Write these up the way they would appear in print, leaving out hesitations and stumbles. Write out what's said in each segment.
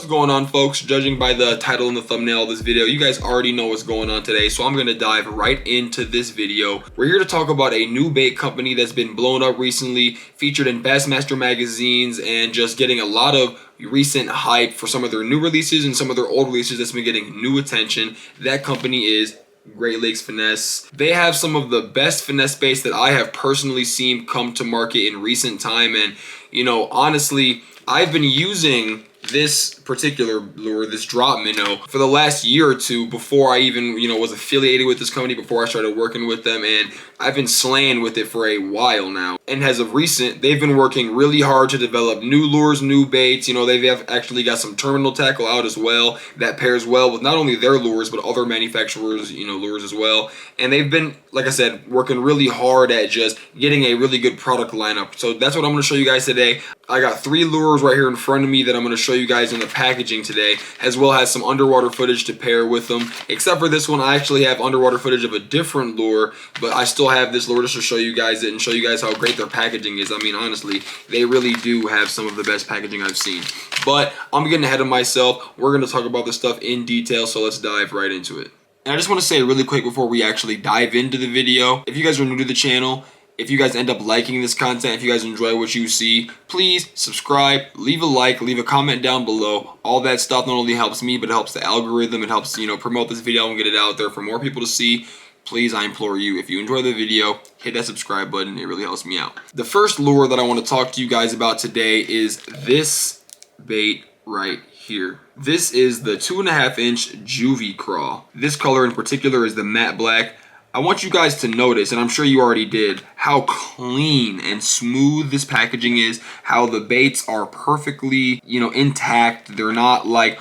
going on, folks? Judging by the title and the thumbnail of this video, you guys already know what's going on today, so I'm gonna dive right into this video. We're here to talk about a new bait company that's been blown up recently, featured in Bassmaster magazines, and just getting a lot of recent hype for some of their new releases and some of their old releases that's been getting new attention. That company is Great Lakes Finesse. They have some of the best finesse baits that I have personally seen come to market in recent time, and you know, honestly, I've been using this particular lure, this drop minnow, for the last year or two before I even, was affiliated with this company, before I started working with them, and I've been slaying with it for a while now. And as of recent, they've been working really hard to develop new lures, new baits. They've actually got some terminal tackle out as well that pairs well with not only their lures, but other manufacturers, lures as well. And they've been, like I said, working really hard at just getting a really good product lineup. So that's what I'm going to show you guys today. I got 3 lures right here in front of me that I'm going to show you guys in the packaging today, as well as some underwater footage to pair with them. Except for this one, I actually have underwater footage of a different lure, but I still have this lure just to show you guys it and show you guys how great their packaging is. I mean, honestly, they really do have some of the best packaging I've seen. But I'm getting ahead of myself. We're going to talk about this stuff in detail, so let's dive right into it. And I just want to say really quick before we actually dive into the video, if you guys are new to the channel, if you guys end up liking this content, if you guys enjoy what you see, please subscribe, leave a like, leave a comment down below. All that stuff not only helps me, but it helps the algorithm. It helps, promote this video and get it out there for more people to see. Please, I implore you, if you enjoy the video, hit that subscribe button. It really helps me out. The first lure that I want to talk to you guys about today is this bait right here. This is the 2.5-inch Juvie Crawl. This color in particular is the matte black. I want you guys to notice, and I'm sure you already did, how clean and smooth this packaging is, how the baits are perfectly, intact. They're not like,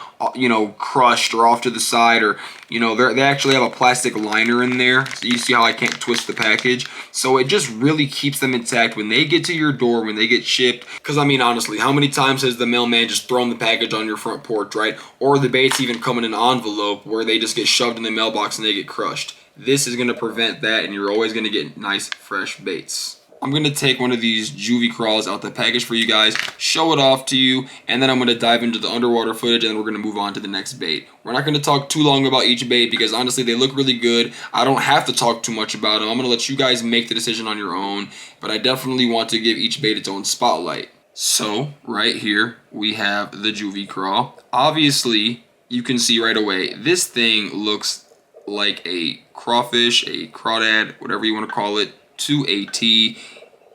crushed or off to the side, or, they actually have a plastic liner in there. So you see how I can't twist the package. So it just really keeps them intact when they get to your door, when they get shipped. Because, I mean, honestly, how many times has the mailman just thrown the package on your front porch, right? Or the baits even come in an envelope where they just get shoved in the mailbox and they get crushed. This is going to prevent that, and you're always going to get nice, fresh baits. I'm going to take one of these Juvie Crawls out the package for you guys, show it off to you, and then I'm going to dive into the underwater footage, and then we're going to move on to the next bait. We're not going to talk too long about each bait because, honestly, they look really good. I don't have to talk too much about them. I'm going to let you guys make the decision on your own, but I definitely want to give each bait its own spotlight. So, right here, we have the Juvie Crawl. Obviously, you can see right away, this thing looks like a crawfish, a crawdad, whatever you want to call it, to a T.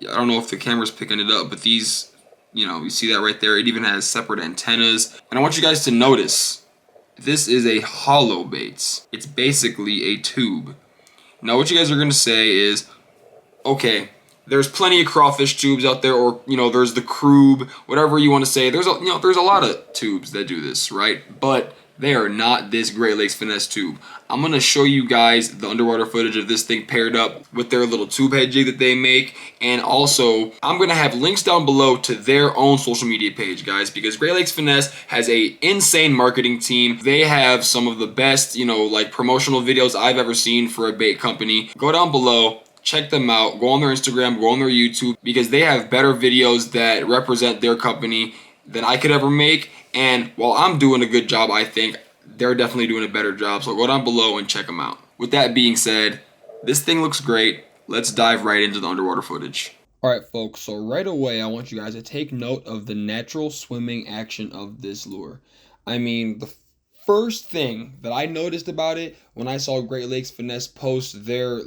I don't know if the camera's picking it up, but these, you see that right there. It even has separate antennas. And I want you guys to notice, this is a hollow bait. It's basically a tube. Now what you guys are going to say is, okay, there's plenty of crawfish tubes out there, or, there's the Krube, whatever you want to say. There's a lot of tubes that do this, right? But they are not this Great Lakes Finesse tube. I'm going to show you guys the underwater footage of this thing paired up with their little tube head jig that they make. And also, I'm going to have links down below to their own social media page, guys, because Great Lakes Finesse has a insane marketing team. They have some of the best, promotional videos I've ever seen for a bait company. Go down below. Check them out. Go on their Instagram. Go on their YouTube, because they have better videos that represent their company than I could ever make. And while I'm doing a good job, I think they're definitely doing a better job. So go down below and check them out. With that being said, this thing looks great. Let's dive right into the underwater footage. All right, folks. So right away, I want you guys to take note of the natural swimming action of this lure. I mean, the first thing that I noticed about it when I saw Great Lakes Finesse post their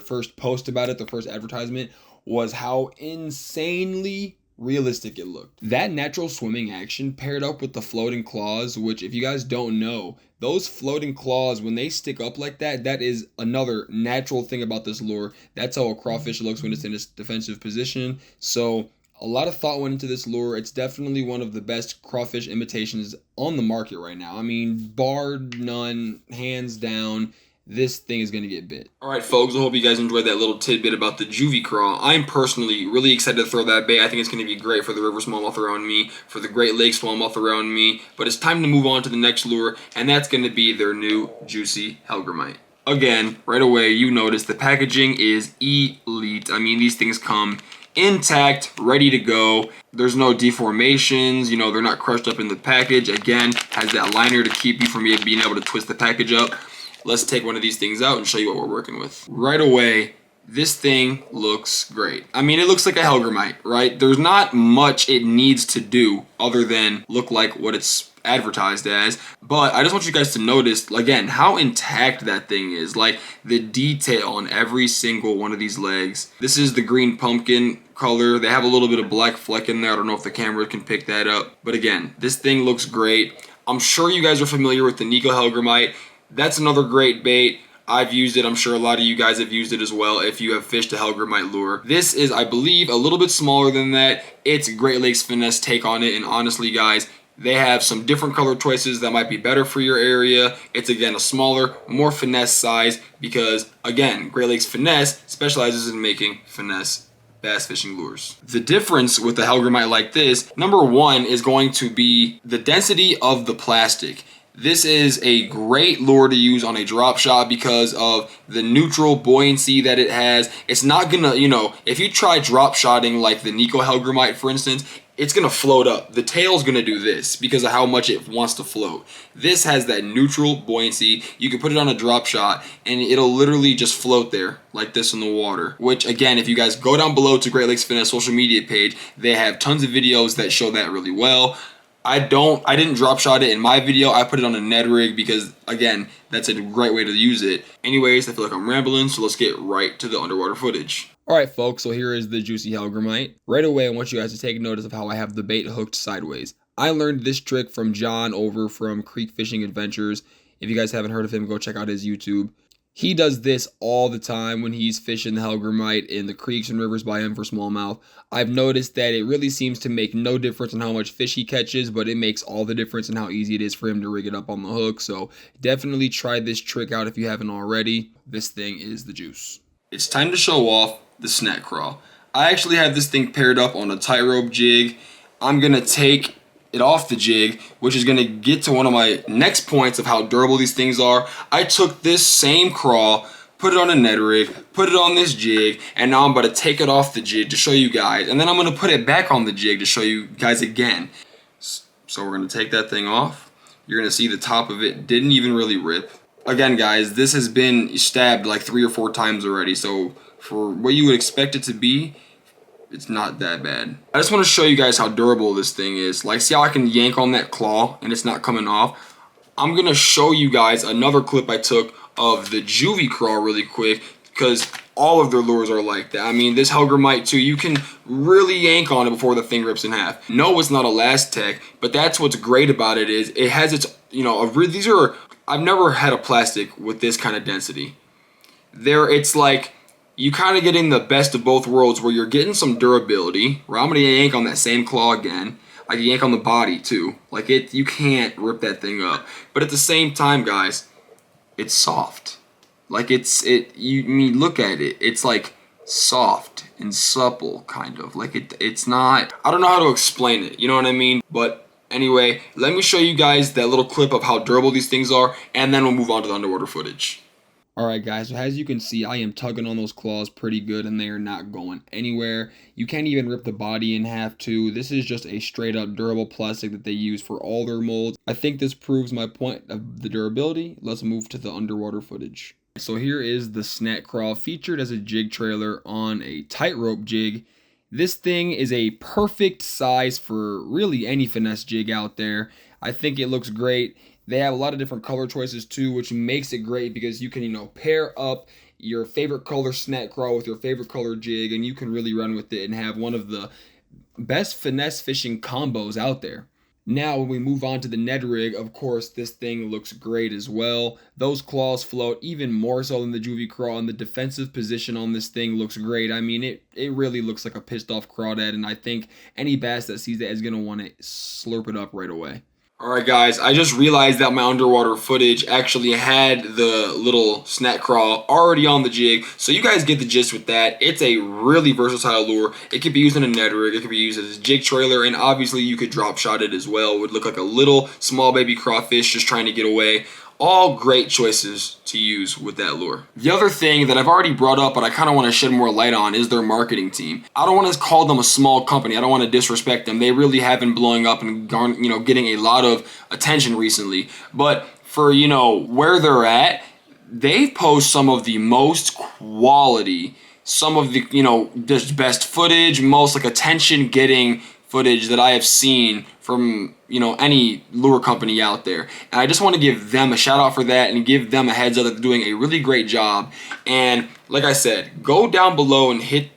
first post about it, their first advertisement, was how insanely realistic it looked. That natural swimming action paired up with the floating claws, which, if you guys don't know, those floating claws, when they stick up like that, that is another natural thing about this lure. That's how a crawfish looks when it's in its defensive position. So a lot of thought went into this lure. It's definitely one of the best crawfish imitations on the market right now. I mean, bar none, hands down. This thing is going to get bit. Alright, folks, I hope you guys enjoyed that little tidbit about the Juvie Crawl. I'm personally really excited to throw that bait. I think it's going to be great for the river smallmouth around me, for the Great Lakes smallmouth around me. But it's time to move on to the next lure, and that's going to be their new Juicy Hellgrammite. Again, right away, you notice the packaging is elite. I mean, these things come intact, ready to go. There's no deformations, you know, they're not crushed up in the package. Again, has that liner to keep you from being able to twist the package up. Let's take one of these things out and show you what we're working with. Right away, this thing looks great. I mean, it looks like a Hellgrammite, right? There's not much it needs to do other than look like what it's advertised as, but I just want you guys to notice again how intact that thing is. Like the detail on every single one of these legs. This is the green pumpkin color. They have a little bit of black fleck in there. I don't know if the camera can pick that up, but again, this thing looks great. I'm sure you guys are familiar with the Nico Hellgrammite. That's another great bait. I've used it. I'm sure a lot of you guys have used it as well if you have fished a Hellgrammite lure. This is, I believe, a little bit smaller than that. It's Great Lakes Finesse take on it, and honestly, guys, they have some different color choices that might be better for your area. It's, again, a smaller, more finesse size because, again, Great Lakes Finesse specializes in making finesse bass fishing lures. The difference with the Hellgrammite like this, number one, is going to be the density of the plastic. This is a great lure to use on a drop shot because of the neutral buoyancy that it has. It's not gonna, you know, if you try drop shotting like the Nico Hellgrammite, for instance, it's gonna float up. The tail's gonna do this because of how much it wants to float. This has that neutral buoyancy. You can put it on a drop shot and it'll literally just float there like this in the water. Which, again, if you guys go down below to Great Lakes Finesse social media page, they have tons of videos that show that really well. I didn't drop shot it in my video. I put it on a Ned rig because, again, that's a great way to use it. Anyways, I feel like I'm rambling, so let's get right to the underwater footage. Alright folks, so here is the juicy Hellgrammite. Right away, I want you guys to take notice of how I have the bait hooked sideways. I learned this trick from John over from Creek Fishing Adventures. If you guys haven't heard of him, go check out his YouTube. He does this all the time when he's fishing the Hellgrammite in the creeks and rivers by him for smallmouth. I've noticed that it really seems to make no difference in how much fish he catches, but it makes all the difference in how easy it is for him to rig it up on the hook. So definitely try this trick out if you haven't already. This thing is the juice. It's time to show off the snack crawl. I actually have this thing paired up on a tightrope jig. I'm going to take it off the jig, which is going to get to one of my next points of how durable these things are. I took this same crawl, put it on a Ned rig, put it on this jig, and now I'm about to take it off the jig to show you guys, and then I'm going to put it back on the jig to show you guys again. So we're going to take that thing off. You're going to see the top of it didn't even really rip. Again, guys, this has been stabbed like 3 or 4 times already, so for what you would expect it to be, it's not that bad. I just want to show you guys how durable this thing is. Like, see how I can yank on that claw and it's not coming off? I'm going to show you guys another clip I took of the Juvie crawl really quick because all of their lures are like that. I mean, this Hellgrammite too, you can really yank on it before the thing rips in half. No, it's not a Last Tech, but that's what's great about it is it has its, you know, these are, I've never had a plastic with this kind of density. It's like, you kind of getting the best of both worlds where you're getting some durability, where I'm going to yank on that same claw again. I can yank on the body too. Like you can't rip that thing up. But at the same time, guys, it's soft. Like look at it. It's like soft and supple kind of. Like it's not, I don't know how to explain it. You know what I mean? But anyway, let me show you guys that little clip of how durable these things are, and then we'll move on to the underwater footage. Alright guys, so as you can see, I am tugging on those claws pretty good and they are not going anywhere. You can't even rip the body in half too. This is just a straight up durable plastic that they use for all their molds. I think this proves my point of the durability. Let's move to the underwater footage. So here is the snack crawl featured as a jig trailer on a tightrope jig. This thing is a perfect size for really any finesse jig out there. I think it looks great. They have a lot of different color choices too, which makes it great because you can, you know, pair up your favorite color snack crawl with your favorite color jig and you can really run with it and have one of the best finesse fishing combos out there. Now, when we move on to the Ned rig, of course, this thing looks great as well. Those claws float even more so than the Juvie crawl, and the defensive position on this thing looks great. I mean, it really looks like a pissed off crawdad, and I think any bass that sees that is going to want to slurp it up right away. Alright guys, I just realized that my underwater footage actually had the little snack crawl already on the jig, so you guys get the gist with that. It's a really versatile lure. It could be used in a Ned rig, it could be used as a jig trailer, and obviously you could drop shot it as well. It would look like a little small baby crawfish just trying to get away. All great choices to use with that lure. The other thing that I've already brought up, but I kind of want to shed more light on, is their marketing team. I don't want to call them a small company. I don't want to disrespect them. They really have been blowing up and getting a lot of attention recently. But for where they're at, they post some of the most quality, some of the just best footage, most like attention getting footage that I have seen from any lure company out there. And I just want to give them a shout out for that and give them a heads up that they're doing a really great job. And like I said, go down below and hit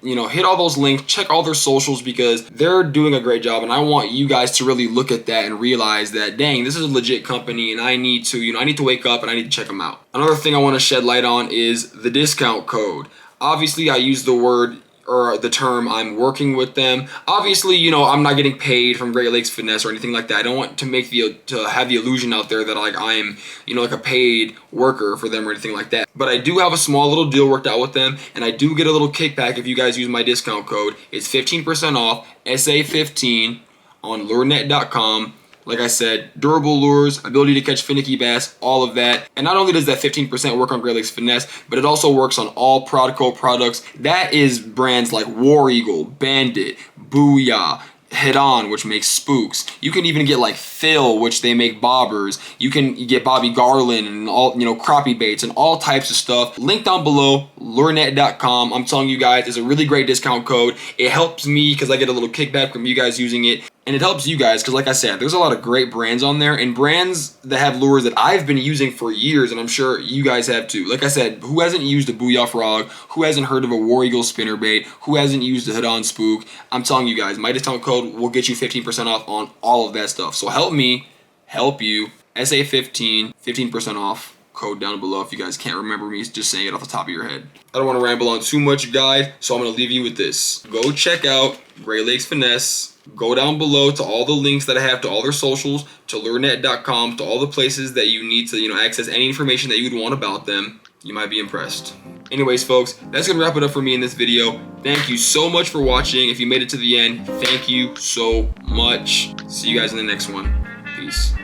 all those links, check all their socials, because they're doing a great job. And I want you guys to really look at that and realize that, dang, this is a legit company, and I need to wake up and I need to check them out. Another thing I want to shed light on is the discount code. Obviously, I use the word or the term I'm working with them. Obviously, I'm not getting paid from Great Lakes Finesse or anything like that. I don't want to have the illusion out there that like I'm, like a paid worker for them or anything like that. But I do have a small little deal worked out with them, and I do get a little kickback if you guys use my discount code. It's 15% off, SA15 on lurenet.com. Like I said, durable lures, ability to catch finicky bass, all of that. And not only does that 15% work on Great Lakes Finesse, but it also works on all Prodco products. That is brands like War Eagle, Bandit, Booyah, Head On, which makes spooks. You can even get like Phil, which they make bobbers. You can get Bobby Garland and all, crappie baits and all types of stuff. Link down below, lurenet.com. I'm telling you guys, it's a really great discount code. It helps me because I get a little kickback from you guys using it. And it helps you guys because, like I said, there's a lot of great brands on there, and brands that have lures that I've been using for years, and I'm sure you guys have too. Like I said, who hasn't used a Booyah Frog? Who hasn't heard of a War Eagle spinnerbait? Who hasn't used a Head On Spook? I'm telling you guys, my discount code will get you 15% off on all of that stuff. So help me, help you. SA15, 15% off. Code down below if you guys can't remember me just saying it off the top of your head. I don't want to ramble on too much, guys, so I'm going to leave you with this. Go check out Great Lakes Finesse. Go down below to all the links that I have to all their socials, to lurenet.com, to all the places that you need to access any information that you'd want about them. You might be impressed. Anyways, folks, that's going to wrap it up for me in this video. Thank you so much for watching. If you made it to the end, thank you so much. See you guys in the next one. Peace.